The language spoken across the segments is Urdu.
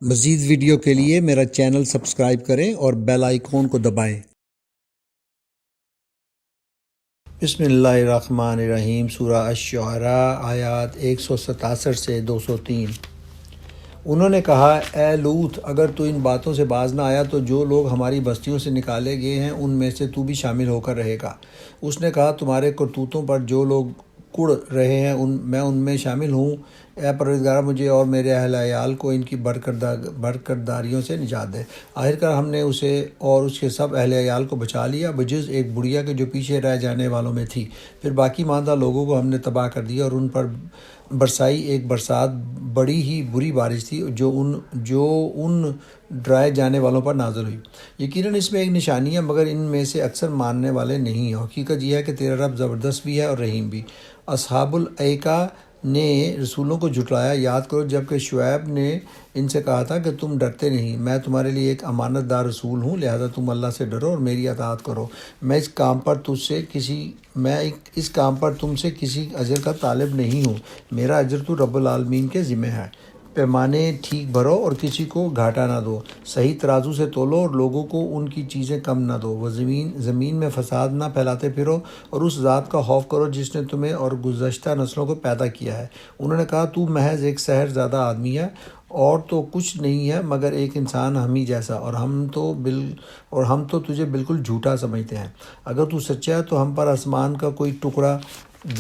مزید ویڈیو کے لیے میرا چینل سبسکرائب کریں اور بیل آئیکن کو دبائیں۔ بسم اللہ الرحمن الرحیم۔ سورہ الشعراء آیات 167 سے 203۔ انہوں نے کہا، اے لوط، اگر تو ان باتوں سے باز نہ آیا تو جو لوگ ہماری بستیوں سے نکالے گئے ہیں ان میں سے تو بھی شامل ہو کر رہے گا۔ اس نے کہا، تمہارے کرتوتوں پر جو لوگ کڑ رہے ہیں میں ان میں شامل ہوں۔ اے پروردگار، مجھے اور میرے اہل عیال کو ان کی برکرداریوں سے نجات دے۔ آخرکار ہم نے اسے اور اس کے سب اہل عیال کو بچا لیا، بجز ایک بڑھیا کے جو پیچھے رہ جانے والوں میں تھی۔ پھر باقی ماندہ لوگوں کو ہم نے تباہ کر دیا اور ان پر برسائی ایک برسات بڑی ہی بری بارش تھی جو ان ڈرائے جانے والوں پر نازل ہوئی۔ یقیناً اس میں ایک نشانی ہے، مگر ان میں سے اکثر ماننے والے نہیں ہیں۔ حقیقت یہ ہے کہ تیرا رب زبردست بھی ہے اور رحیم بھی۔ اصحاب الایکہ نے رسولوں کو جھٹلایا۔ یاد کرو جب کہ شعیب نے ان سے کہا تھا کہ تم ڈرتے نہیں، میں تمہارے لیے ایک امانت دار رسول ہوں، لہذا تم اللہ سے ڈرو اور میری اطاعت کرو۔ میں اس کام پر تم سے کسی اجر کا طالب نہیں ہوں، میرا اجر تو رب العالمین کے ذمہ ہے۔ پیمانے ٹھیک بھرو اور کسی کو گھاٹا نہ دو، صحیح ترازو سے تولو اور لوگوں کو ان کی چیزیں کم نہ دو۔ وہ زمین میں فساد نہ پھیلاتے پھرو اور اس ذات کا خوف کرو جس نے تمہیں اور گزشتہ نسلوں کو پیدا کیا ہے۔ انہوں نے کہا، تو محض ایک سحر زادہ آدمی ہے اور تو کچھ نہیں ہے مگر ایک انسان ہمیں جیسا، اور ہم تو تجھے بالکل جھوٹا سمجھتے ہیں۔ اگر تو سچا ہے تو ہم پر آسمان کا کوئی ٹکڑا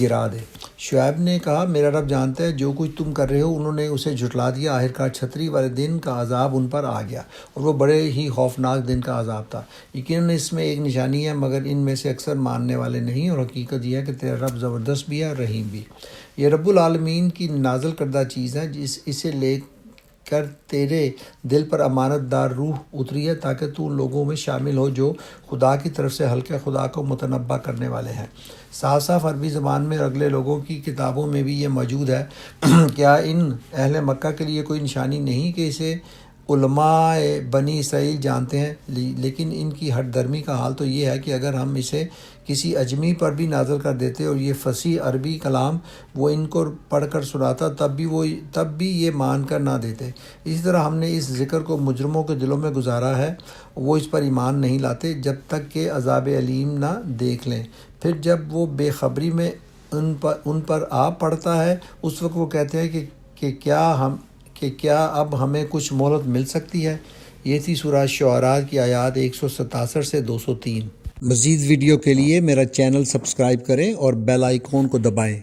گرا دے۔ شعیب نے کہا، میرا رب جانتا ہے جو کچھ تم کر رہے ہو۔ انہوں نے اسے جھٹلا دیا۔ آخرکار چھتری والے دن کا عذاب ان پر آ گیا اور وہ بڑے ہی خوفناک دن کا عذاب تھا۔ یقیناً اس میں ایک نشانی ہے، مگر ان میں سے اکثر ماننے والے نہیں، اور حقیقت یہ ہے کہ تیرا رب زبردست بھی ہے اور رحیم بھی۔ یہ رب العالمین کی نازل کردہ چیز ہے، اسے لے کر تیرے دل پر امانت دار روح اتری ہے تاکہ تو ان لوگوں میں شامل ہو جو خدا کی طرف سے حلقہ خدا کو متنبع کرنے والے ہیں۔ صاف صاف عربی زبان میں اور اگلے لوگوں کی کتابوں میں بھی یہ موجود ہے۔ کیا ان اہل مکہ کے لیے کوئی نشانی نہیں کہ اسے علماء بنی اسرائیل جانتے ہیں؟ لیکن ان کی ہٹ درمی کا حال تو یہ ہے کہ اگر ہم اسے کسی اجمی پر بھی نازل کر دیتے اور یہ فصیح عربی کلام وہ ان کو پڑھ کر سناتا تب بھی یہ مان کر نہ دیتے۔ اسی طرح ہم نے اس ذکر کو مجرموں کے دلوں میں گزارا ہے، وہ اس پر ایمان نہیں لاتے جب تک کہ عذاب علیم نہ دیکھ لیں۔ پھر جب وہ بے خبری میں ان پر آ پڑتا ہے اس وقت وہ کہتے ہیں کہ کیا اب ہمیں کچھ مہلت مل سکتی ہے۔ یہ تھی سورہ شعراء کی آیات 167 سے 203۔ مزید ویڈیو کے لیے میرا چینل سبسکرائب کریں اور بیل آئیکن کو دبائیں۔